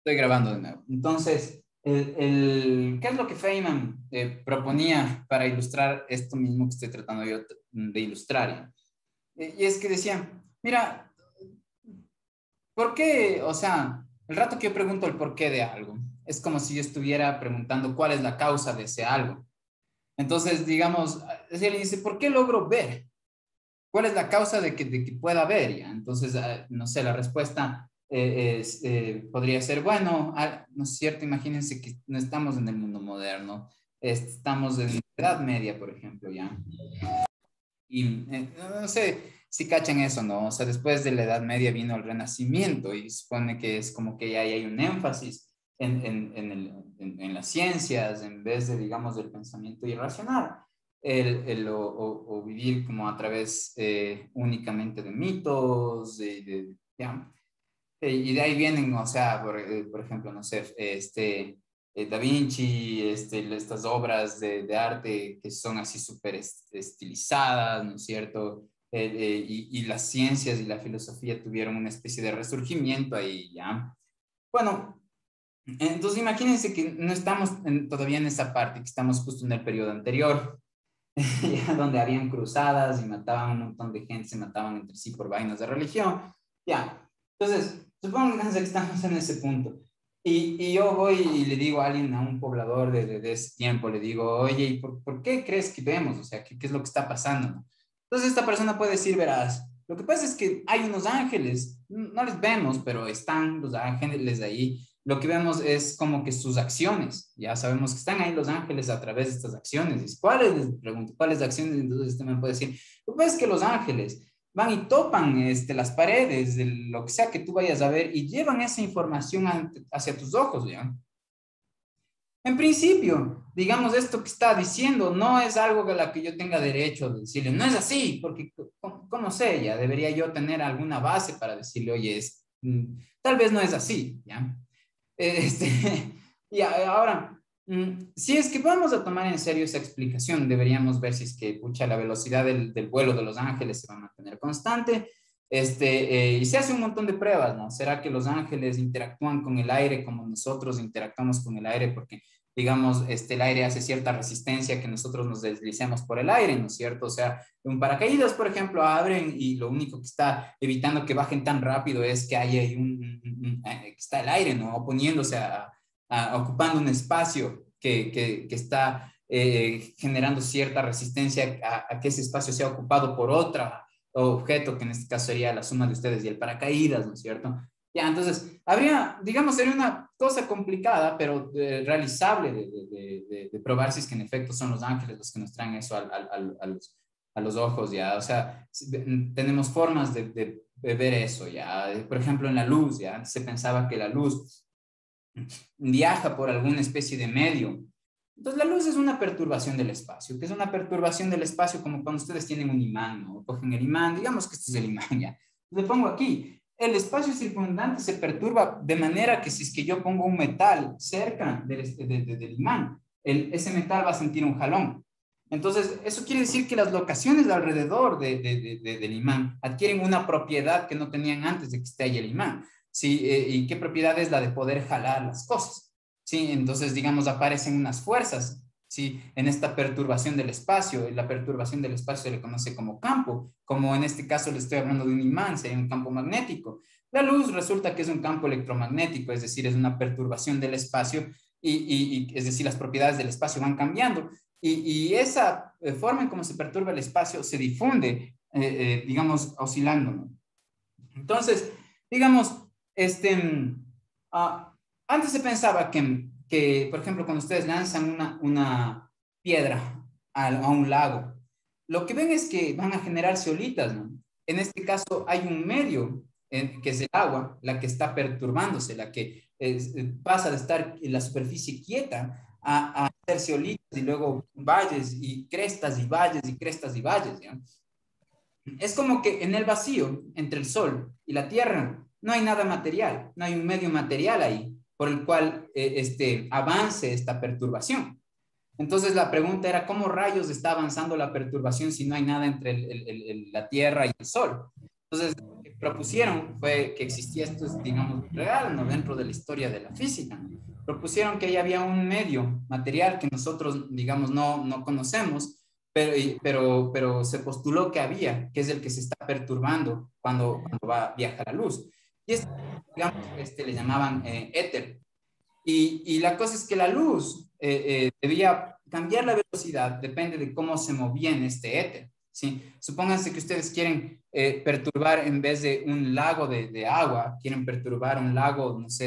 Estoy grabando de nuevo. Entonces, ¿qué es lo que Feynman proponía para ilustrar esto mismo que estoy tratando yo de ilustrar? ¿Ya? Y es que decía, mira, ¿por qué? O sea, el rato que yo pregunto el porqué de algo, es como si yo estuviera preguntando cuál es la causa de ese algo. Entonces, digamos, si alguien dice, ¿por qué logro ver? ¿Cuál es la causa de que pueda ver? ¿Ya? Entonces, no sé, la respuesta podría ser, bueno, no es cierto, imagínense que no estamos en el mundo moderno, estamos en la Edad Media, por ejemplo, ¿ya? Y no sé si cachan eso, ¿no? O sea, después de la Edad Media vino el Renacimiento y supone que es como que ya hay un énfasis en las ciencias en vez de, digamos, del pensamiento irracional. O vivir como a través únicamente de mitos, ¿ya? Y de ahí vienen, o sea, por ejemplo, no sé, Da Vinci, estas obras de arte que son así súper estilizadas, ¿no es cierto? Y las ciencias y la filosofía tuvieron una especie de resurgimiento ahí, ¿ya? Bueno, entonces imagínense que no estamos todavía en esa parte, que estamos justo en el periodo anterior, ya, donde habían cruzadas y mataban un montón de gente, se mataban entre sí por vainas de religión, ya. Entonces, supongamos que estamos en ese punto. Y yo voy y le digo a alguien, a un poblador de ese tiempo, le digo, oye, ¿y por qué crees que vemos? O sea, ¿qué es lo que está pasando? ¿No? Entonces esta persona puede decir, verás, lo que pasa es que hay unos ángeles, no les vemos, pero están los ángeles ahí. Lo que vemos es como que sus acciones. Ya sabemos que están ahí los ángeles a través de estas acciones. ¿Y cuáles? Les pregunto, ¿cuáles acciones? Entonces usted me puede decir, lo que pasa es que los ángeles van y topan las paredes, de lo que sea que tú vayas a ver, y llevan esa información hacia tus ojos, ¿ya? En principio, digamos, esto que está diciendo no es algo a la que yo tenga derecho de decirle, no es así, porque ¿cómo sé? Ya debería yo tener alguna base para decirle, oye, tal vez no es así, ¿ya? Este, y ahora, si es que vamos a tomar en serio esa explicación, deberíamos ver si es que, pucha, la velocidad del vuelo de los ángeles se va a mantener constante. Y se hace un montón de pruebas, ¿no? ¿Será que los ángeles interactúan con el aire como nosotros interactuamos con el aire? Porque, digamos, el aire hace cierta resistencia que nosotros nos deslicemos por el aire, ¿no es cierto? O sea, un paracaídas, por ejemplo, abren y lo único que está evitando que bajen tan rápido es que haya que está el aire, ¿no? Oponiéndose ocupando un espacio que está generando cierta resistencia a que ese espacio sea ocupado por otra objeto, que en este caso sería la suma de ustedes y el paracaídas, ¿no es cierto? Ya, entonces, habría, digamos, sería una cosa complicada, pero realizable de probar si es que en efecto son los ángeles los que nos traen eso a los ojos, ya. O sea, tenemos formas de ver eso, ya. Por ejemplo, en la luz, ya. Antes se pensaba que la luz viaja por alguna especie de medio. Entonces, la luz es una perturbación del espacio, que es una perturbación del espacio como cuando ustedes tienen un imán, ¿no? Cogen el imán, digamos que este es el imán, ya. Le pongo aquí. El espacio circundante se perturba de manera que si es que yo pongo un metal cerca del imán, ese metal va a sentir un jalón. Entonces, eso quiere decir que las locaciones alrededor del imán adquieren una propiedad que no tenían antes de que esté ahí el imán. ¿Sí? ¿Y qué propiedad es la de poder jalar las cosas? ¿Sí? Entonces, digamos, aparecen unas fuerzas, ¿sí? En esta perturbación del espacio. La perturbación del espacio se le conoce como campo, como en este caso le estoy hablando de un imán, sería un campo magnético. La luz resulta que es un campo electromagnético, es decir, es una perturbación del espacio es decir, las propiedades del espacio van cambiando y esa forma en cómo se perturba el espacio se difunde, digamos, oscilando, ¿no? Entonces, digamos, uh, antes se pensaba por ejemplo, cuando ustedes lanzan una piedra a un lago, lo que ven es que van a generarse olitas, ¿no? En este caso hay un medio, que es el agua, la que está perturbándose, la que pasa de estar en la superficie quieta a hacerse olitas y luego valles y crestas y valles y crestas y valles, ¿ya? Es como que en el vacío, entre el Sol y la Tierra, no hay nada material, no hay un medio material ahí por el cual avance esta perturbación. Entonces la pregunta era, ¿cómo rayos está avanzando la perturbación si no hay nada entre la Tierra y el Sol? Entonces, propusieron fue que existía esto, es, digamos, real, ¿no? Dentro de la historia de la física, ¿no? Propusieron que ahí había un medio material que nosotros, digamos, no conocemos, pero se postuló que había, que es el que se está perturbando cuando viaja la luz. Y este, digamos, le llamaban éter. Y la cosa es que la luz debía cambiar la velocidad, depende de cómo se movía en este éter. ¿Sí? Supónganse que ustedes quieren perturbar en vez de un lago de agua, quieren perturbar un lago, no sé,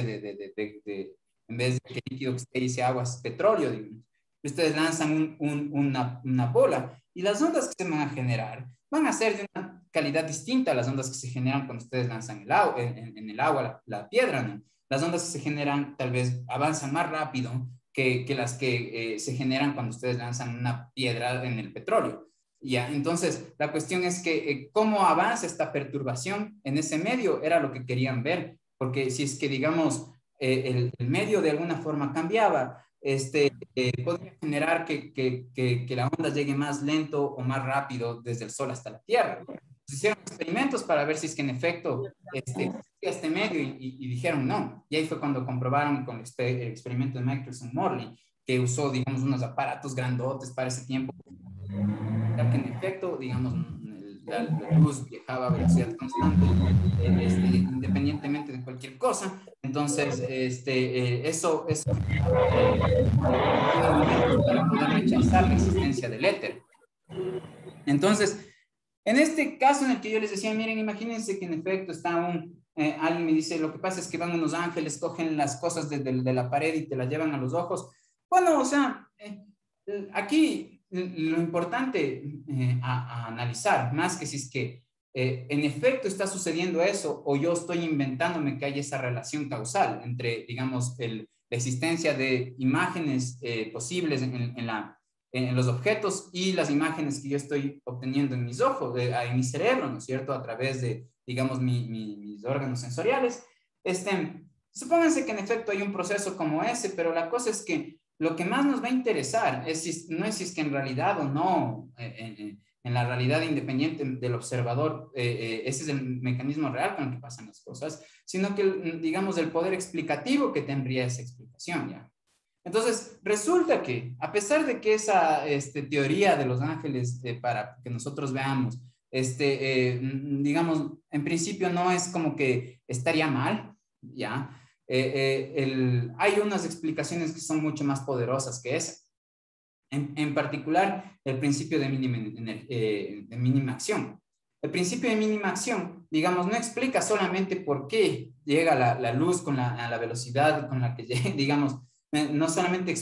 en vez de que líquido que usted dice agua es petróleo, digamos. Ustedes lanzan una bola y las ondas que se van a generar van a ser de una calidad distinta a las ondas que se generan cuando ustedes lanzan en el agua la piedra, ¿no? Las ondas que se generan tal vez avanzan más rápido que las que se generan cuando ustedes lanzan una piedra en el petróleo. Ya, entonces, la cuestión es que cómo avanza esta perturbación en ese medio era lo que querían ver, porque si es que, digamos, el medio de alguna forma cambiaba, podría generar que la onda llegue más lento o más rápido desde el Sol hasta la Tierra. Se hicieron experimentos para ver si es que en efecto este medio y dijeron no. Y ahí fue cuando comprobaron con el experimento de Michelson-Morley, que usó, digamos, unos aparatos grandotes para ese tiempo, ya que en efecto, digamos, la luz viajaba a velocidad constante, independientemente de cualquier cosa. Entonces, eso para poder rechazar la existencia del éter. Entonces, en este caso en el que yo les decía, miren, imagínense que en efecto está alguien me dice, lo que pasa es que van unos ángeles, cogen las cosas de la pared y te las llevan a los ojos. Bueno, o sea, aquí lo importante a analizar, más que si es que en efecto está sucediendo eso o yo estoy inventándome que hay esa relación causal entre, digamos, la existencia de imágenes posibles en los objetos y las imágenes que yo estoy obteniendo en mis ojos, en mi cerebro, ¿no es cierto? A través de, digamos, mis órganos sensoriales. Supónganse que en efecto hay un proceso como ese, pero la cosa es que lo que más nos va a interesar no es si es que en realidad o no, en la realidad independiente del observador, ese es el mecanismo real con el que pasan las cosas, sino que, digamos, el poder explicativo que tendría esa explicación, ¿ya? Entonces, resulta que, a pesar de que esa teoría de los ángeles, para que nosotros veamos, digamos, en principio no es como que estaría mal, ¿ya? Hay unas explicaciones que son mucho más poderosas que esa. En particular, el principio de mínima acción. El principio de mínima acción, digamos, no explica solamente por qué llega la luz a la velocidad con la que llega, digamos, no solamente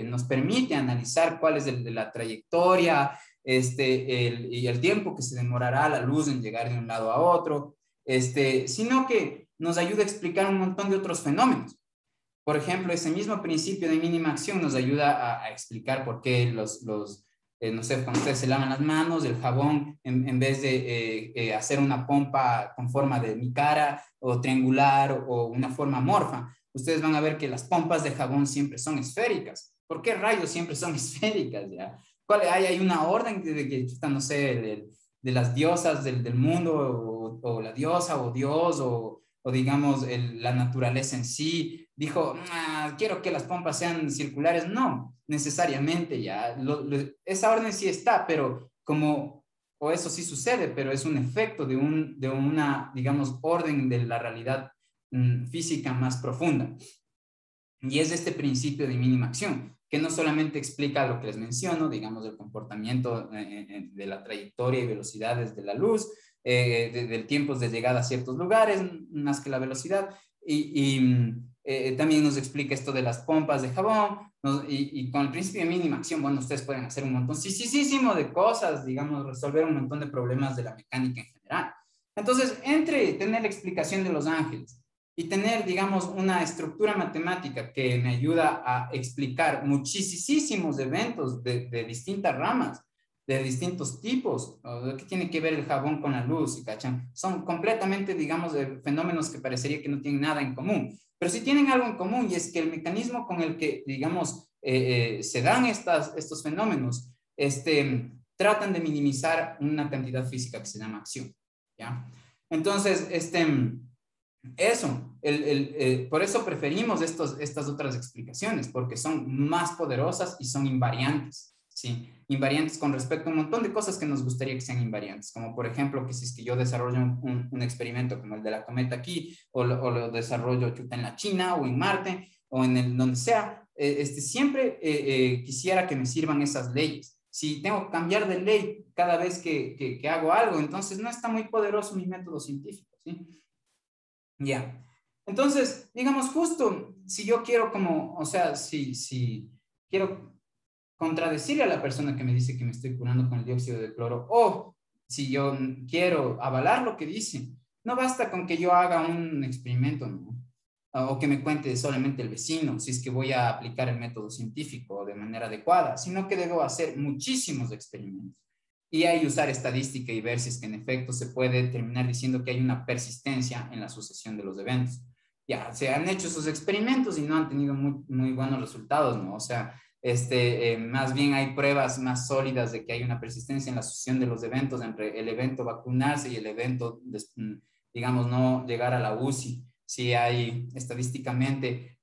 nos permite analizar cuál es la trayectoria y el tiempo que se demorará la luz en llegar de un lado a otro, sino que nos ayuda a explicar un montón de otros fenómenos. Por ejemplo, ese mismo principio de mínima acción nos ayuda a explicar por qué no sé, cuando ustedes se lavan las manos, el jabón, en vez de hacer una pompa con forma de mi cara o triangular o una forma amorfa, ustedes van a ver que las pompas de jabón siempre son esféricas. ¿Por qué rayos siempre son esféricas? ¿Ya? Hay una orden de que, no sé, de las diosas del mundo o la diosa o Dios o digamos la naturaleza en sí, dijo, quiero que las pompas sean circulares. No, necesariamente ya. Esa orden sí está, pero o eso sí sucede, pero es un efecto de una, digamos, orden de la realidad física más profunda. Y es este principio de mínima acción, que no solamente explica lo que les menciono, digamos, el comportamiento de la trayectoria y velocidades de la luz, del tiempo de llegada a ciertos lugares, más que la velocidad, también nos explica esto de las pompas de jabón, y con el principio de mínima acción, bueno, ustedes pueden hacer un montón, de cosas, digamos, resolver un montón de problemas de la mecánica en general. Entonces, entre tener la explicación de los ángeles y tener, digamos, una estructura matemática que me ayuda a explicar muchísimos eventos de distintas ramas, de distintos tipos, ¿qué tiene que ver el jabón con la luz? ¿Cachan? Son completamente, digamos, fenómenos que parecería que no tienen nada en común, pero sí tienen algo en común y es que el mecanismo con el que, digamos, se dan estos fenómenos, tratan de minimizar una cantidad física que se llama acción, ¿ya? Entonces, eso, por eso preferimos estas otras explicaciones, porque son más poderosas y son invariantes, ¿sí? Invariantes con respecto a un montón de cosas que nos gustaría que sean invariantes, como por ejemplo que si es que yo desarrollo un experimento como el de la cometa aquí, o lo desarrollo chuta en la China o en Marte o en el donde sea, siempre quisiera que me sirvan esas leyes. Si tengo que cambiar de ley cada vez que hago algo, entonces no está muy poderoso mi método científico, ¿sí? Ya. Entonces, digamos, justo si yo quiero como, o sea, si quiero contradecirle a la persona que me dice que me estoy curando con el dióxido de cloro, o si yo quiero avalar lo que dice, no basta con que yo haga un experimento, ¿no? O que me cuente solamente el vecino, si es que voy a aplicar el método científico de manera adecuada, sino que debo hacer muchísimos experimentos. Y ahí usar estadística y ver si es que en efecto se puede terminar diciendo que hay una persistencia en la sucesión de los eventos. Ya, se han hecho esos experimentos y no han tenido muy buenos resultados, ¿no? O sea, más bien hay pruebas más sólidas de que hay una persistencia en la sucesión de los eventos entre el evento vacunarse y el evento, digamos, no llegar a la UCI. Sí hay estadísticamente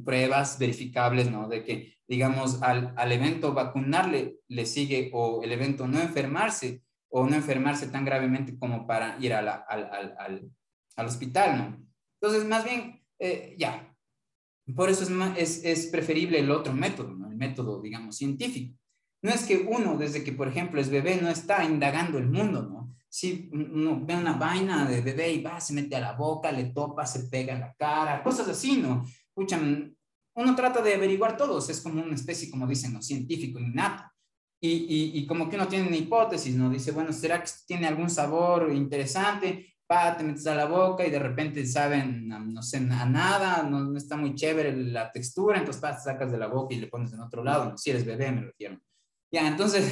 pruebas verificables, ¿no? De que, digamos, al evento vacunarle le sigue o el evento no enfermarse o no enfermarse tan gravemente como para ir al hospital, ¿no? Entonces, más bien, ya, por eso es preferible el otro método, ¿no? El método, digamos, científico. No es que uno, desde que, por ejemplo, es bebé, no está indagando el mundo, ¿no? Si uno ve una vaina de bebé y va, se mete a la boca, le topa, se pega en la cara, cosas así, ¿no? Escuchan, uno trata de averiguar todos, es como una especie, como dicen los científicos, innato. Y como que uno tiene una hipótesis, ¿no? Dice, bueno, ¿será que tiene algún sabor interesante? Te metes a la boca y de repente saben, no sé, a nada, no está muy chévere la textura, entonces te sacas de la boca y le pones en otro lado, ¿no? Si eres bebé, me refiero. Ya, entonces,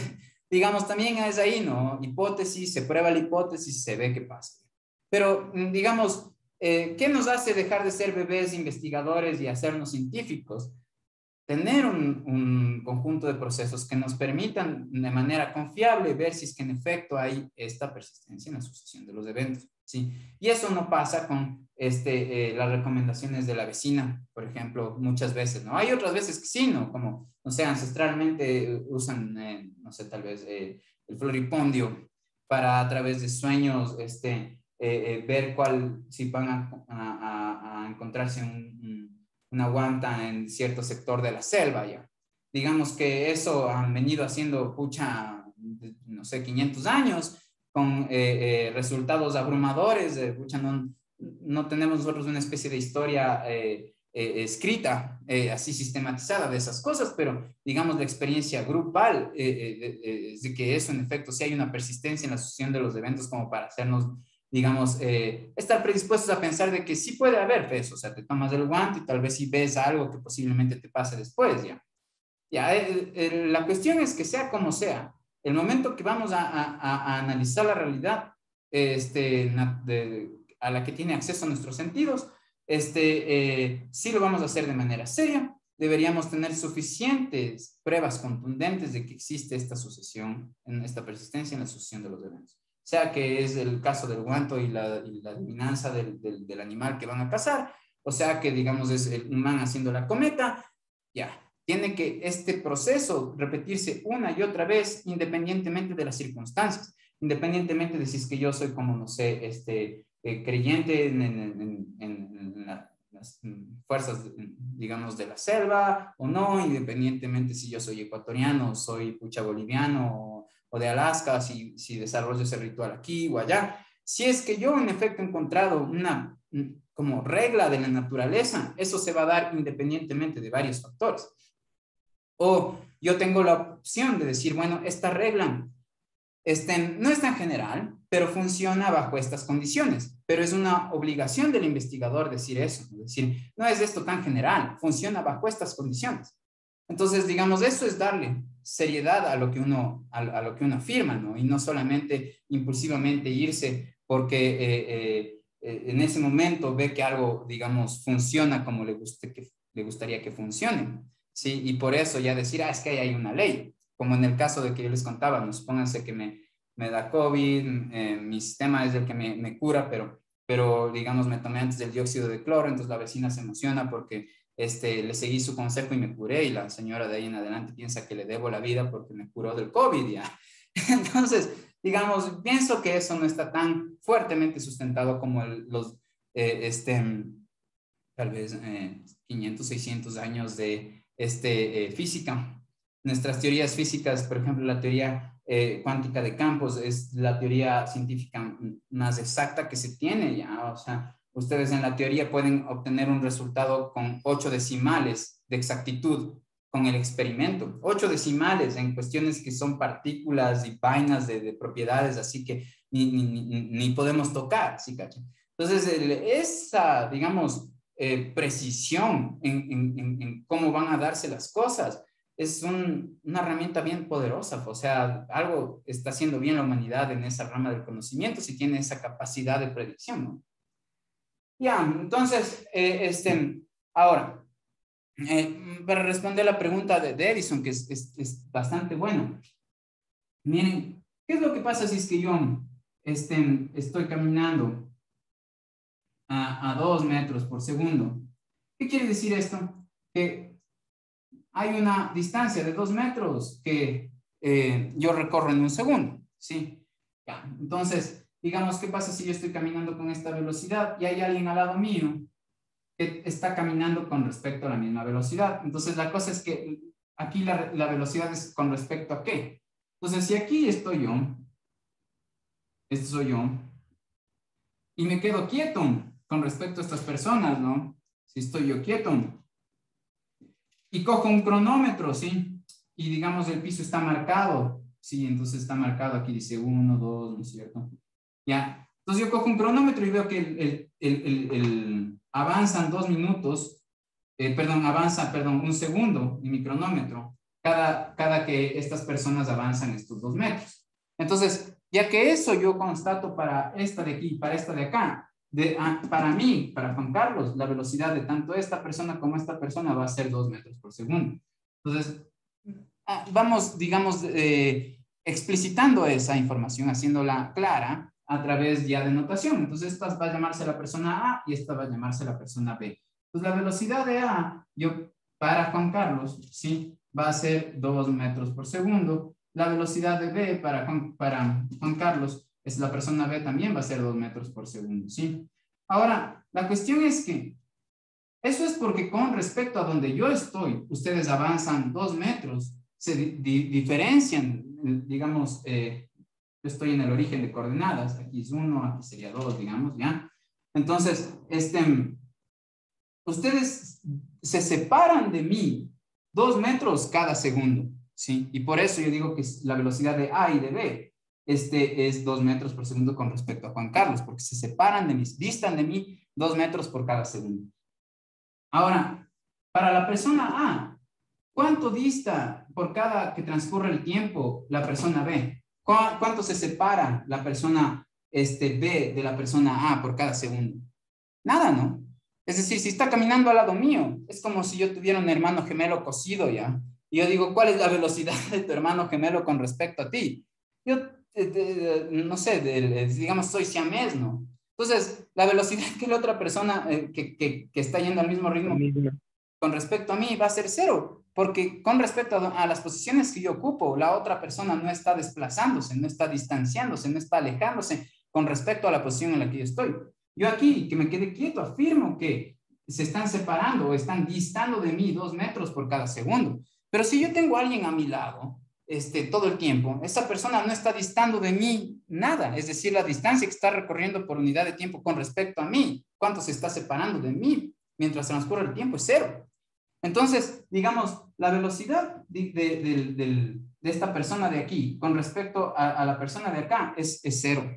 digamos, también es ahí, ¿no? Hipótesis, se prueba la hipótesis y se ve qué pasa. Pero, digamos, ¿qué nos hace dejar de ser bebés investigadores y hacernos científicos? Tener un conjunto de procesos que nos permitan de manera confiable ver si es que en efecto hay esta persistencia en la sucesión de los eventos, ¿sí? Y eso no pasa con las recomendaciones de la vecina, por ejemplo, muchas veces, ¿no? Hay otras veces que sí, ¿no? Como, no sé, ancestralmente usan, no sé, tal vez el floripondio para a través de sueños, ver cuál, si van a encontrarse una guanta en cierto sector de la selva ya. Digamos que eso han venido haciendo, pucha, no sé, 500 años, con resultados abrumadores, pucha, no tenemos nosotros una especie de historia escrita, así sistematizada de esas cosas, pero digamos la experiencia grupal es de que eso en efecto sí hay una persistencia en la sucesión de los eventos como para hacernos, digamos, estar predispuestos a pensar de que sí puede haber peso, o sea, te tomas el guante y tal vez si ves algo que posiblemente te pase después, ya. Ya, la cuestión es que sea como sea, el momento que vamos a analizar la realidad a la que tiene acceso nuestros sentidos, sí lo vamos a hacer de manera seria, deberíamos tener suficientes pruebas contundentes de que existe esta sucesión, esta persistencia en la sucesión de los eventos. Sea que es el caso del guanto y la adivinanza del animal que van a cazar, o sea que, digamos, es el humano haciendo la cometa, ya. Tiene que este proceso repetirse una y otra vez, independientemente de las circunstancias, independientemente de si es que yo soy como, no sé, creyente en las fuerzas, digamos, de la selva o no, independientemente si yo soy ecuatoriano, soy pucha boliviano o de Alaska, si desarrollo ese ritual aquí o allá. Si es que yo en efecto he encontrado una como regla de la naturaleza, eso se va a dar independientemente de varios factores. O yo tengo la opción de decir, bueno, esta regla no es tan general, pero funciona bajo estas condiciones. Pero es una obligación del investigador decir eso, es decir, no es esto tan general, funciona bajo estas condiciones. Entonces, digamos, eso es darle seriedad a lo que uno afirma, ¿no? Y no solamente impulsivamente irse porque en ese momento ve que algo, digamos, funciona como le gustaría que funcione, ¿sí? Y por eso ya decir, es que ahí hay una ley, como en el caso de que yo les contaba, nos pónganse que me da COVID, mi sistema es el que me cura, pero digamos, me tomé antes del dióxido de cloro, entonces la vecina se emociona porque le seguí su consejo y me curé, y la señora de ahí en adelante piensa que le debo la vida porque me curó del COVID ya. Entonces, digamos, pienso que eso no está tan fuertemente sustentado como tal vez 500, 600 años de física. Nuestras teorías físicas, por ejemplo, la teoría cuántica de campos es la teoría científica más exacta que se tiene ya. O sea, ustedes en la teoría pueden obtener un resultado con 8 decimales de exactitud con el experimento. 8 decimales en cuestiones que son partículas y vainas de propiedades, así que ni podemos tocar, ¿sí, cacho? Entonces, esa, digamos, precisión en cómo van a darse las cosas es una herramienta bien poderosa. O sea, algo está haciendo bien la humanidad en esa rama del conocimiento si tiene esa capacidad de predicción, ¿no? Ya, entonces, ahora, para responder la pregunta de Edison, que es bastante buena. Miren, ¿qué es lo que pasa si es que yo estoy caminando a 2 metros por segundo? ¿Qué quiere decir esto? Que hay una distancia de 2 metros que yo recorro en un segundo, ¿sí? Ya, entonces, digamos, ¿qué pasa si yo estoy caminando con esta velocidad y hay alguien al lado mío que está caminando con respecto a la misma velocidad? Entonces, la cosa es que aquí la velocidad es con respecto a qué. Entonces, si aquí estoy yo, este soy yo, y me quedo quieto con respecto a estas personas, ¿no? Si estoy yo quieto y cojo un cronómetro, ¿sí? Y digamos el piso está marcado, ¿sí? Entonces está marcado, aquí dice 1, 2, ¿no es cierto? Ya, entonces yo cojo un cronómetro y veo que avanzan 2 minutos, perdón, un segundo en mi cronómetro, cada que estas personas avanzan estos 2 metros. Entonces, ya que eso yo constato para esta de aquí, para esta de acá, para mí, para Juan Carlos, la velocidad de tanto esta persona como esta persona va a ser 2 metros por segundo. Entonces, vamos, digamos, explicitando esa información, haciéndola clara a través ya de notación. Entonces, esta va a llamarse la persona A y esta va a llamarse la persona B. Entonces, la velocidad de A, para Juan Carlos, ¿sí? Va a ser 2 metros por segundo. La velocidad de B para Juan Carlos, es la persona B, también va a ser 2 metros por segundo, ¿sí? Ahora, la cuestión es que eso es porque con respecto a donde yo estoy, ustedes avanzan 2 metros, se diferencian, digamos, yo estoy en el origen de coordenadas, aquí es 1, aquí sería 2, digamos, ¿ya? Entonces, ustedes se separan de mí 2 metros cada segundo, ¿sí? Y por eso yo digo que la velocidad de A y de B, es 2 metros por segundo con respecto a Juan Carlos, porque se separan de mí, distan de mí 2 metros por cada segundo. Ahora, para la persona A, ¿cuánto dista por cada que transcurre el tiempo la persona B? ¿Cuánto se separa la persona B de la persona A por cada segundo? Nada, ¿no? Es decir, si está caminando al lado mío, es como si yo tuviera un hermano gemelo cocido ya. Y yo digo, ¿cuál es la velocidad de tu hermano gemelo con respecto a ti? Yo, no sé, digamos, soy siamés, ¿no? Entonces, la velocidad que la otra persona que está yendo al mismo ritmo con respecto a mí va a ser cero, porque con respecto a las posiciones que yo ocupo, la otra persona no está desplazándose, no está distanciándose, no está alejándose con respecto a la posición en la que yo estoy. Yo aquí, que me quede quieto, afirmo que se están separando o están distando de mí 2 metros por cada segundo. Pero si yo tengo a alguien a mi lado, todo el tiempo, esa persona no está distando de mí nada. Es decir, la distancia que está recorriendo por unidad de tiempo con respecto a mí, cuánto se está separando de mí mientras transcurre el tiempo, es cero. Entonces, digamos, la velocidad de esta persona de aquí con respecto a la persona de acá es cero.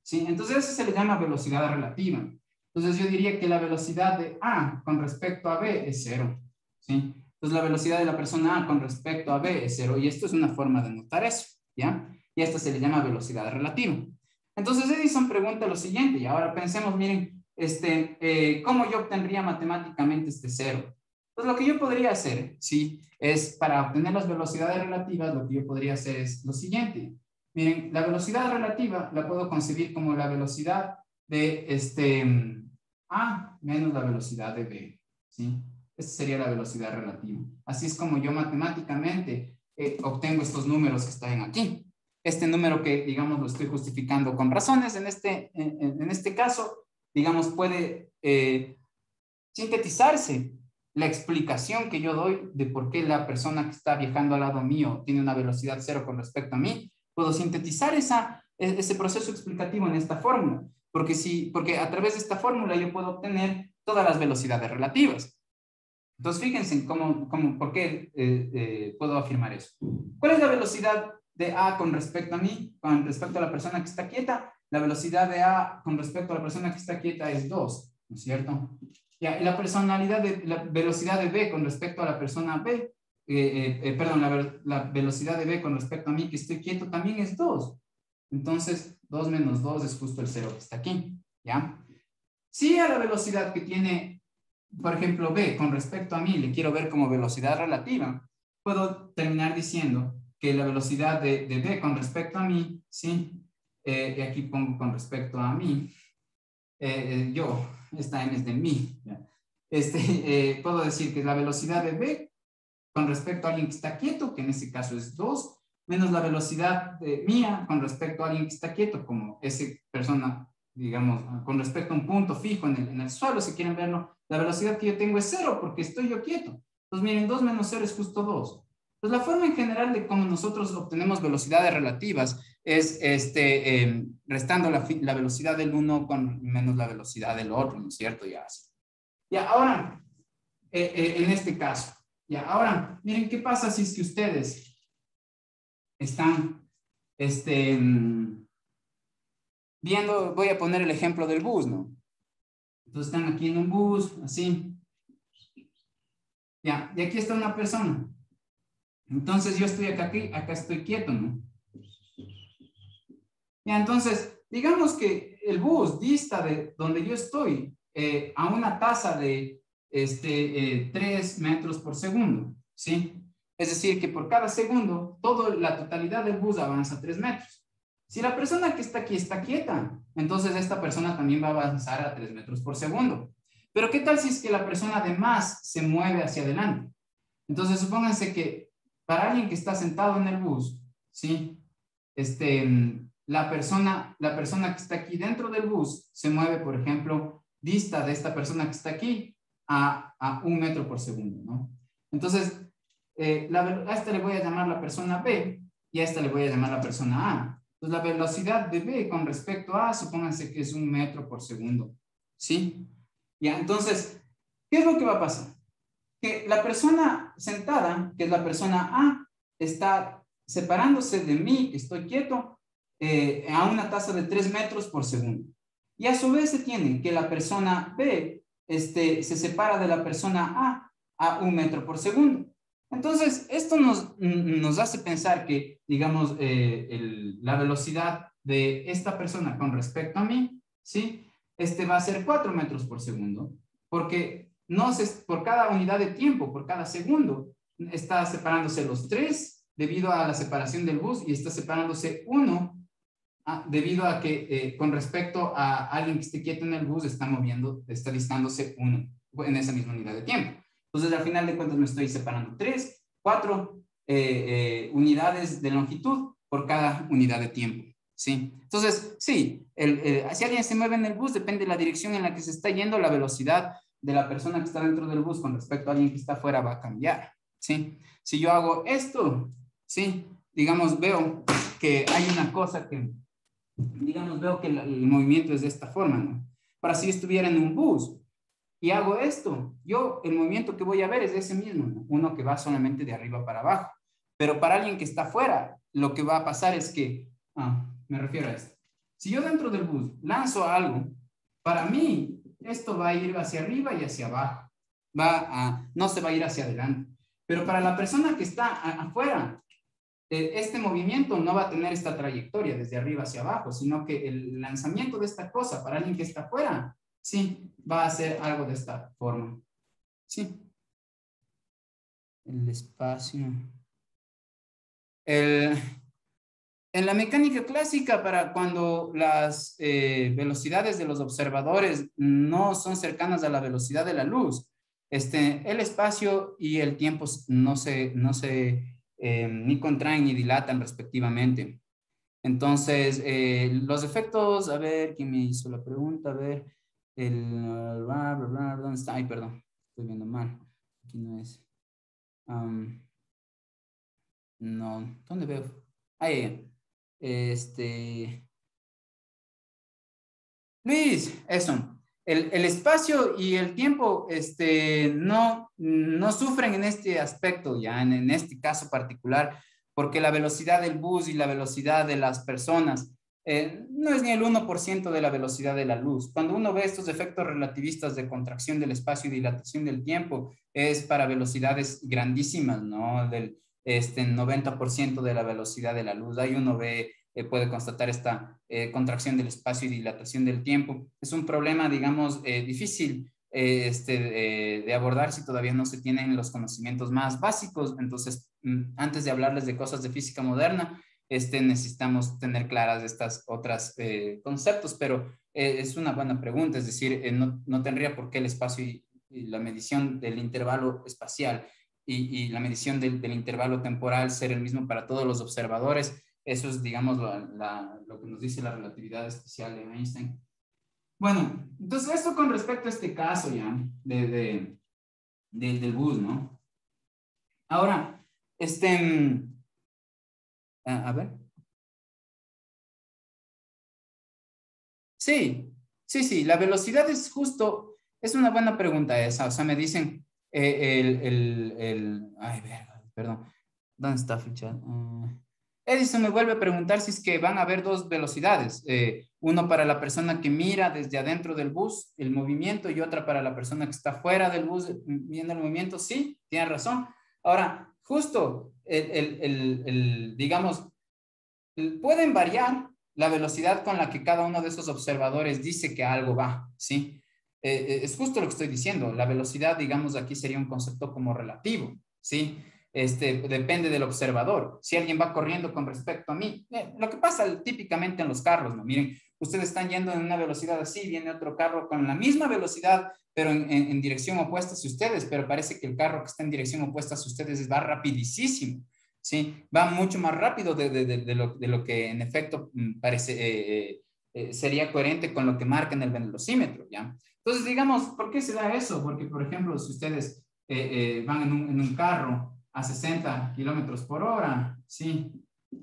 ¿Sí? Entonces, eso se le llama velocidad relativa. Entonces, yo diría que la velocidad de A con respecto a B es cero. ¿Sí? Entonces, la velocidad de la persona A con respecto a B es cero. Y esto es una forma de notar eso. ¿Ya? Y a esto se le llama velocidad relativa. Entonces, Edison pregunta lo siguiente. Y ahora pensemos, miren, ¿cómo yo obtendría matemáticamente este cero? Pues lo que yo podría hacer, ¿sí? Es para obtener las velocidades relativas, lo que yo podría hacer es lo siguiente. Miren, la velocidad relativa la puedo concebir como la velocidad de A menos la velocidad de B, ¿sí? Esta sería la velocidad relativa. Así es como yo matemáticamente obtengo estos números que están aquí. Este número que, digamos, lo estoy justificando con razones, en este caso, digamos, puede sintetizarse la explicación que yo doy de por qué la persona que está viajando al lado mío tiene una velocidad cero con respecto a mí. Puedo sintetizar ese proceso explicativo en esta fórmula, porque a través de esta fórmula yo puedo obtener todas las velocidades relativas. Entonces, fíjense por qué puedo afirmar eso. ¿Cuál es la velocidad de A con respecto a mí, con respecto a la persona que está quieta? La velocidad de A con respecto a la persona que está quieta es 2, ¿no es cierto? Ya, y la velocidad de B con respecto a la persona B, perdón, la velocidad de B con respecto a mí que estoy quieto también es 2. Entonces, 2 menos 2 es justo el 0 que está aquí, ¿ya? Si a la velocidad que tiene, por ejemplo, B con respecto a mí, le quiero ver como velocidad relativa, puedo terminar diciendo que la velocidad de B con respecto a mí, ¿sí? Y aquí pongo con respecto a mí, esta M es de mí, ¿ya? Puedo decir que la velocidad de B con respecto a alguien que está quieto, que en este caso es 2, menos la velocidad mía con respecto a alguien que está quieto, como esa persona, digamos, con respecto a un punto fijo en el suelo, si quieren verlo, la velocidad que yo tengo es 0 porque estoy yo quieto. Entonces, miren, 2 menos 0 es justo 2. Pues la forma en general de cómo nosotros obtenemos velocidades relativas es restando la velocidad del uno con menos la velocidad del otro, ¿no es cierto? Ya así. Ya, ahora, en este caso, ya, ahora, miren qué pasa si es que ustedes están viendo, voy a poner el ejemplo del bus, ¿no? Entonces están aquí en un bus, así. Ya, y aquí está una persona. Entonces yo estoy acá estoy quieto, ¿no? Ya, entonces, digamos que el bus dista de donde yo estoy a una tasa de 3 metros por segundo, ¿sí? Es decir, que por cada segundo, toda la totalidad del bus avanza 3 metros. Si la persona que está aquí está quieta, entonces esta persona también va a avanzar a 3 metros por segundo. Pero ¿qué tal si es que la persona además se mueve hacia adelante? Entonces, supónganse que para alguien que está sentado en el bus, ¿sí? La persona que está aquí dentro del bus se mueve, por ejemplo, dista de esta persona que está aquí a 1 metro por segundo, ¿no? Entonces, a esta le voy a llamar la persona B y a esta le voy a llamar la persona A. Entonces, la velocidad de B con respecto a, supónganse que es 1 metro por segundo, ¿sí? Ya, entonces, ¿qué es lo que va a pasar? Que la persona sentada, que es la persona A, está separándose de mí, que estoy quieto, a una tasa de 3 metros por segundo. Y a su vez se tiene que la persona B se separa de la persona A 1 metro por segundo. Entonces, esto nos hace pensar que, digamos, la velocidad de esta persona con respecto a mí, ¿sí? Va a ser 4 metros por segundo, porque no se, por cada unidad de tiempo, por cada segundo, está separándose los 3 debido a la separación del bus y está separándose 1 debido a que con respecto a alguien que esté quieto en el bus está distándose 1 en esa misma unidad de tiempo. Entonces, al final de cuentas, me estoy separando 3, 4 unidades de longitud por cada unidad de tiempo. ¿Sí? Entonces, sí, si alguien se mueve en el bus, depende de la dirección en la que se está yendo, la velocidad de la persona que está dentro del bus con respecto a alguien que está afuera va a cambiar. ¿Sí? Si yo hago esto, ¿sí? Digamos, veo que hay una cosa que, digamos, veo que el movimiento es de esta forma, ¿no? Para si yo estuviera en un bus y hago esto, el movimiento que voy a ver es ese mismo, ¿no? Uno que va solamente de arriba para abajo. Pero para alguien que está afuera, lo que va a pasar es que, me refiero a esto. Si yo dentro del bus lanzo algo, para mí esto va a ir hacia arriba y hacia abajo. No se va a ir hacia adelante. Pero para la persona que está afuera, este movimiento no va a tener esta trayectoria desde arriba hacia abajo, sino que el lanzamiento de esta cosa para alguien que está afuera, sí, va a ser algo de esta forma. Sí. El espacio. En la mecánica clásica, para cuando las velocidades de los observadores no son cercanas a la velocidad de la luz, el espacio y el tiempo no se ni contraen ni dilatan respectivamente. Entonces, los efectos, a ver, ¿quién me hizo la pregunta? A ver, ¿dónde está? Ay, perdón, estoy viendo mal. Aquí no es. No, ¿dónde veo? Ahí, ahí. Este, Luis, eso. El espacio y el tiempo no sufren en este aspecto, ya en este caso particular, porque la velocidad del bus y la velocidad de las personas no es ni el 1% de la velocidad de la luz. Cuando uno ve estos efectos relativistas de contracción del espacio y dilatación del tiempo, es para velocidades grandísimas, ¿no? Del 90% de la velocidad de la luz. Ahí uno ve puede constatar esta contracción del espacio y dilatación del tiempo. Es un problema, digamos, difícil de abordar si todavía no se tienen los conocimientos más básicos. Entonces, antes de hablarles de cosas de física moderna, necesitamos tener claras estas otras conceptos, pero es una buena pregunta, es decir, no tendría por qué el espacio y la medición del intervalo espacial y la medición del intervalo temporal ser el mismo para todos los observadores. Eso es, digamos, lo que nos dice la relatividad especial de Einstein. Bueno, entonces esto con respecto a este caso ya del bus, ¿no? Ahora, a ver. Sí, sí, la velocidad es justo, es una buena pregunta esa. O sea, me dicen, ay, verga, perdón, ¿dónde está fichado? Edison me vuelve a preguntar si es que van a haber dos velocidades, uno para la persona que mira desde adentro del bus el movimiento y otra para la persona que está fuera del bus viendo el movimiento. Sí, tiene razón. Ahora, justo, digamos, pueden variar la velocidad con la que cada uno de esos observadores dice que algo va, ¿sí? Es justo lo que estoy diciendo. La velocidad, digamos, aquí sería un concepto como relativo, ¿sí? Depende del observador. Si alguien va corriendo con respecto a mí, lo que pasa típicamente en los carros, ¿no? Miren, ustedes están yendo en una velocidad así, viene otro carro con la misma velocidad, pero en dirección opuesta a ustedes, pero parece que el carro que está en dirección opuesta a ustedes va rapidísimo. ¿Sí? Va mucho más rápido de lo que en efecto parece, sería coherente con lo que marca en el velocímetro, ¿ya? Entonces, digamos, ¿por qué se da eso? Porque, por ejemplo, si ustedes van en un carro a 60 kilómetros por hora, ¿sí?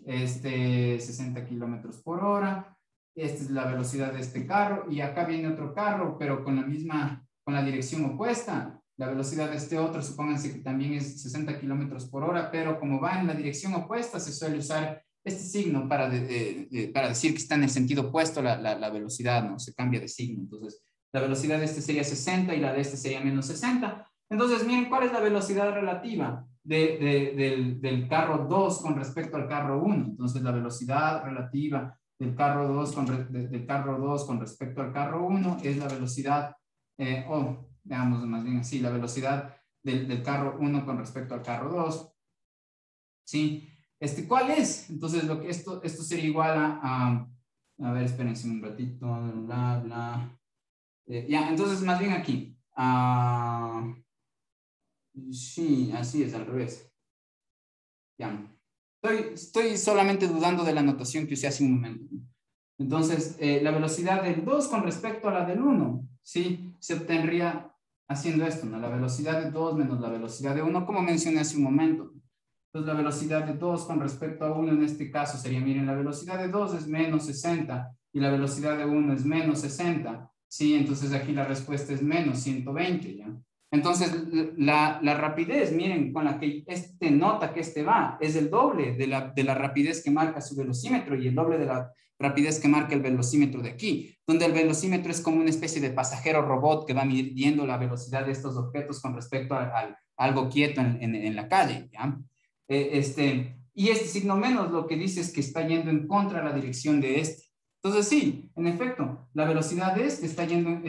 60 kilómetros por hora, esta es la velocidad de este carro, y acá viene otro carro, pero con la dirección opuesta. La velocidad de este otro, supónganse que también es 60 kilómetros por hora, pero como va en la dirección opuesta, se suele usar este signo para decir que está en el sentido opuesto la velocidad, ¿no? Se cambia de signo. Entonces, la velocidad de este sería 60 y la de este sería menos 60. Entonces, miren, ¿cuál es la velocidad relativa del carro 2 con respecto al carro 1? Entonces, la velocidad relativa del carro 2 con respecto al carro 1 es la velocidad, veamos más bien así, la velocidad del carro 1 con respecto al carro 2. ¿Sí? ¿Cuál es? Entonces, esto sería igual a ver, espérense un ratito, bla, bla. Ya, entonces, más bien aquí. Sí, así es, al revés. Ya. Estoy solamente dudando de la notación que usé hace un momento. Entonces, la velocidad del 2 con respecto a la del 1, ¿sí? Se obtendría haciendo esto, ¿no? La velocidad de 2 menos la velocidad de 1, como mencioné hace un momento. Entonces, la velocidad de 2 con respecto a 1 en este caso sería, miren, la velocidad de 2 es menos 60 y la velocidad de 1 es menos 60, ¿sí? Entonces, aquí la respuesta es menos 120, ¿ya? Entonces, la rapidez, miren, con la que nota que va, es el doble de la rapidez que marca su velocímetro y el doble de la rapidez que marca el velocímetro de aquí, donde el velocímetro es como una especie de pasajero robot que va midiendo la velocidad de estos objetos con respecto a algo quieto en la calle, ¿ya? Y este signo menos lo que dice es que está yendo en contra de la dirección de este. Entonces, sí, en efecto, la velocidad de este está yendo,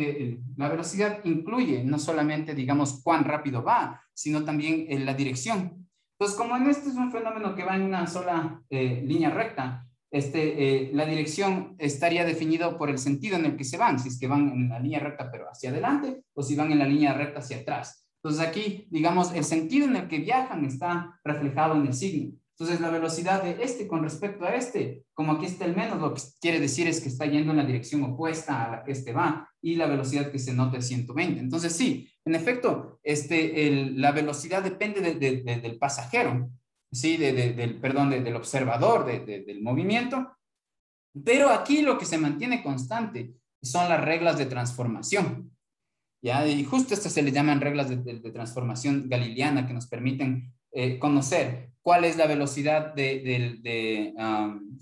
la velocidad incluye no solamente, digamos, cuán rápido va, sino también la dirección. Entonces, como en este es un fenómeno que va en una sola línea recta, la dirección estaría definida por el sentido en el que se van, si es que van en la línea recta pero hacia adelante o si van en la línea recta hacia atrás. Entonces aquí, digamos, el sentido en el que viajan está reflejado en el signo. Entonces la velocidad de este con respecto a este, como aquí está el menos, lo que quiere decir es que está yendo en la dirección opuesta a la que este va, y la velocidad que se nota es 120. Entonces sí, en efecto, la velocidad depende del pasajero, ¿sí? Del observador del movimiento, pero aquí lo que se mantiene constante son las reglas de transformación, ¿ya? Y justo estas se le llaman reglas de transformación galileana que nos permiten conocer cuál es la velocidad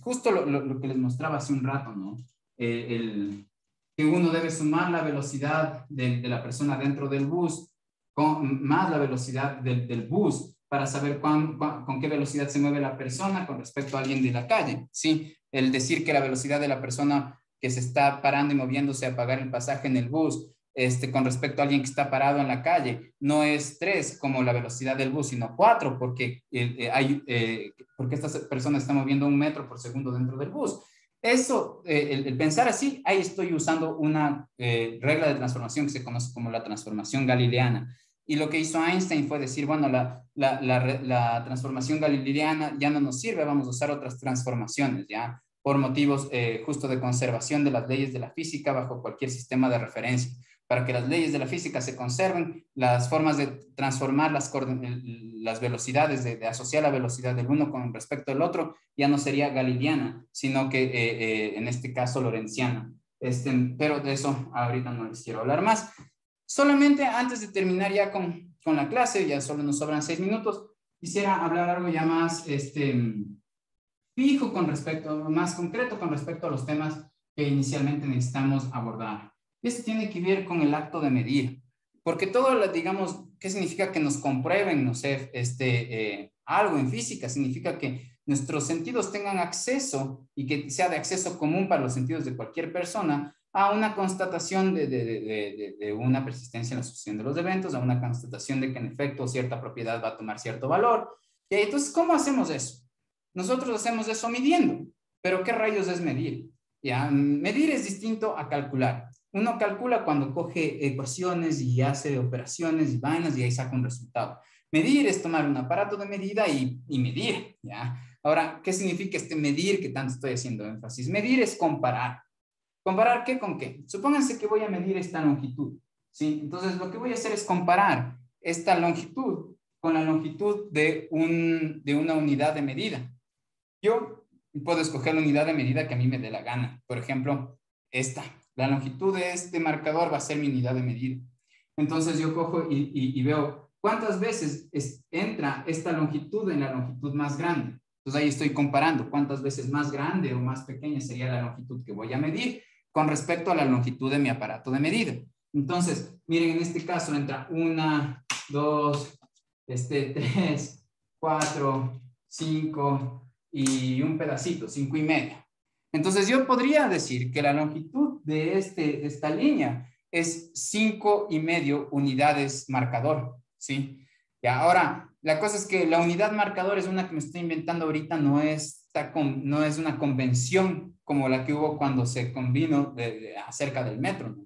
justo lo que les mostraba hace un rato, ¿no? Que uno debe sumar la velocidad de la persona dentro del bus más la velocidad del bus para saber con qué velocidad se mueve la persona con respecto a alguien de la calle, ¿sí? El decir que la velocidad de la persona que se está parando y moviéndose a pagar el pasaje en el bus con respecto a alguien que está parado en la calle, no es 3 como la velocidad del bus, sino 4, porque esta persona está moviendo 1 metro por segundo dentro del bus. Eso, el pensar así, ahí estoy usando una regla de transformación que se conoce como la transformación galileana. Y lo que hizo Einstein fue decir, bueno, la transformación galileana ya no nos sirve, vamos a usar otras transformaciones, ¿ya? Por motivos justo de conservación de las leyes de la física bajo cualquier sistema de referencia. Para que las leyes de la física se conserven, las formas de transformar las velocidades, de asociar la velocidad del uno con respecto al otro, ya no sería galileana, sino que en este caso lorentziana. Pero de eso ahorita no les quiero hablar más. Solamente antes de terminar ya con la clase, ya solo nos sobran 6 minutos, quisiera hablar algo ya más fijo con respecto, más concreto con respecto a los temas que inicialmente necesitamos abordar. Esto tiene que ver con el acto de medir, porque todo, digamos, ¿qué significa que nos comprueben, no sé, algo en física? Significa que nuestros sentidos tengan acceso y que sea de acceso común para los sentidos de cualquier persona a una constatación de una persistencia en la sucesión de los eventos, a una constatación de que en efecto cierta propiedad va a tomar cierto valor. Y entonces, ¿cómo hacemos eso? Nosotros hacemos eso midiendo, pero ¿qué rayos es medir? ¿Ya? Medir es distinto a calcular. Uno calcula cuando coge ecuaciones y hace operaciones y vainas y ahí saca un resultado. Medir es tomar un aparato de medida y medir, ¿ya? Ahora, ¿qué significa medir que tanto estoy haciendo énfasis? Medir es comparar. ¿Comparar qué con qué? Supónganse que voy a medir esta longitud, ¿sí? Entonces, lo que voy a hacer es comparar esta longitud con la longitud de una unidad de medida. Yo puedo escoger la unidad de medida que a mí me dé la gana. Por ejemplo, esta. La longitud de este marcador va a ser mi unidad de medida. Entonces yo cojo y veo cuántas veces entra esta longitud en la longitud más grande. Entonces ahí estoy comparando cuántas veces más grande o más pequeña sería la longitud que voy a medir con respecto a la longitud de mi aparato de medida. Entonces, miren, en este caso entra 1, 2, 3, 4, 5 y un pedacito, 5,5. Entonces yo podría decir que la longitud de esta línea es 5,5 unidades marcador, ¿sí? Y ahora, la cosa es que la unidad marcador es una que me estoy inventando ahorita, no es una convención como la que hubo cuando se convino acerca del metro, ¿no?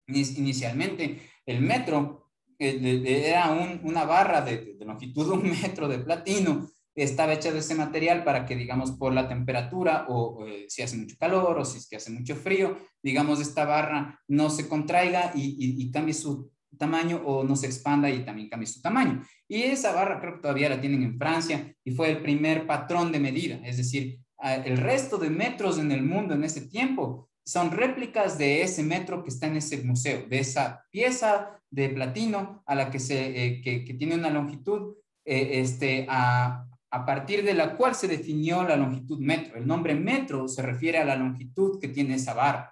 Inicialmente, el metro era una barra de longitud de 1 metro de platino. Estaba hecha de ese material para que, digamos, por la temperatura o si hace mucho calor o si es que hace mucho frío, digamos, esta barra no se contraiga y cambie su tamaño o no se expanda y también cambie su tamaño. Y esa barra creo que todavía la tienen en Francia y fue el primer patrón de medida. Es decir, el resto de metros en el mundo en ese tiempo son réplicas de ese metro que está en ese museo, de esa pieza de platino a la que tiene una longitud a partir de la cual se definió la longitud metro. El nombre metro se refiere a la longitud que tiene esa barra.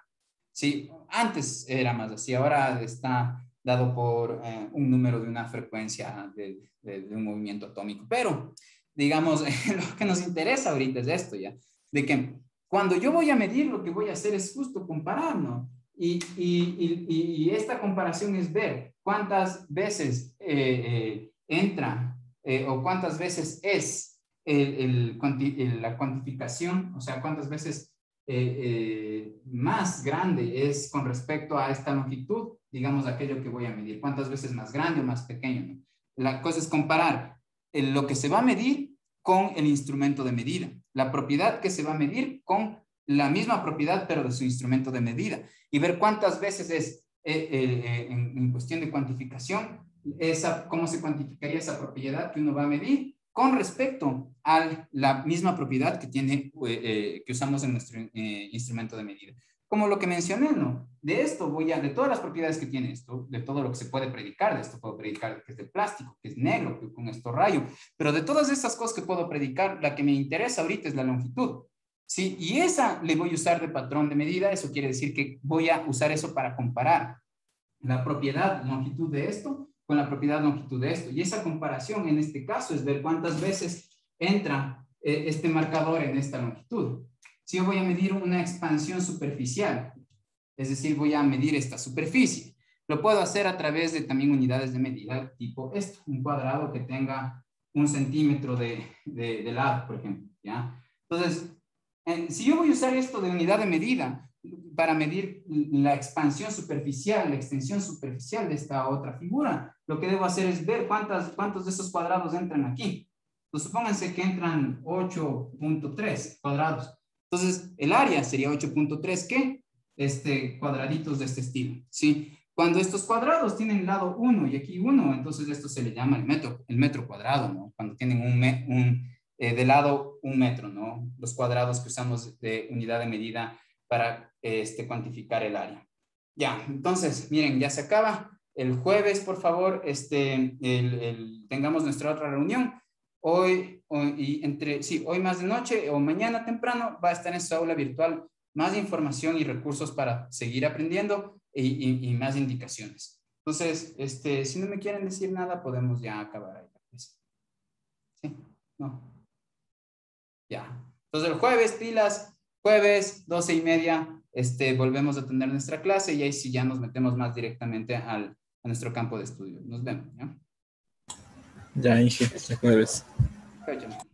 Sí, antes era más así, ahora está dado por un número de una frecuencia de un movimiento atómico. Pero, digamos, lo que nos interesa ahorita es esto ya, de que cuando yo voy a medir, lo que voy a hacer es justo comparar, ¿no? Y esta comparación es ver cuántas veces entra o cuántas veces es la cuantificación, o sea, cuántas veces más grande es con respecto a esta longitud, digamos, aquello que voy a medir, cuántas veces más grande o más pequeño, ¿no? La cosa es comparar lo que se va a medir con el instrumento de medida, la propiedad que se va a medir con la misma propiedad, pero de su instrumento de medida, y ver cuántas veces es, en cuestión de cuantificación, cómo se cuantificaría esa propiedad que uno va a medir con respecto a la misma propiedad que tiene, que usamos en nuestro instrumento de medida. Como lo que mencioné, ¿no? De todas las propiedades que tiene esto, de todo lo que se puede predicar, de esto puedo predicar que es de plástico, que es negro, que con esto rayo, pero de todas estas cosas que puedo predicar, la que me interesa ahorita es la longitud. Sí, y esa le voy a usar de patrón de medida, eso quiere decir que voy a usar eso para comparar la propiedad longitud de esto con la propiedad longitud de esto. Y esa comparación en este caso es ver cuántas veces entra este marcador en esta longitud. Si yo voy a medir una expansión superficial, es decir, voy a medir esta superficie, lo puedo hacer a través de también unidades de medida tipo esto, un cuadrado que tenga 1 centímetro de lado, por ejemplo, ¿ya? Entonces, si yo voy a usar esto de unidad de medida para medir la expansión superficial, la extensión superficial de esta otra figura, lo que debo hacer es ver cuántos de esos cuadrados entran aquí. Entonces, supónganse que entran 8.3 cuadrados. Entonces, el área sería 8.3, ¿qué? Cuadraditos de este estilo, ¿sí? Cuando estos cuadrados tienen lado 1 y aquí 1, entonces esto se le llama el metro cuadrado, ¿no? Cuando tienen de lado 1 metro, ¿no? Los cuadrados que usamos de unidad de medida para cuantificar el área. Ya, entonces, miren, ya se acaba. El jueves, por favor, tengamos nuestra otra reunión. Hoy más de noche o mañana temprano va a estar en su aula virtual más información y recursos para seguir aprendiendo y más indicaciones. Entonces, si no me quieren decir nada, podemos ya acabar ahí. ¿Sí? No. Ya. Entonces, el jueves, pilas, jueves, 12:30, volvemos a tener nuestra clase y ahí sí ya nos metemos más directamente a nuestro campo de estudio. Nos vemos, ¿ya? Ya, Inge, el jueves. Chao, chao.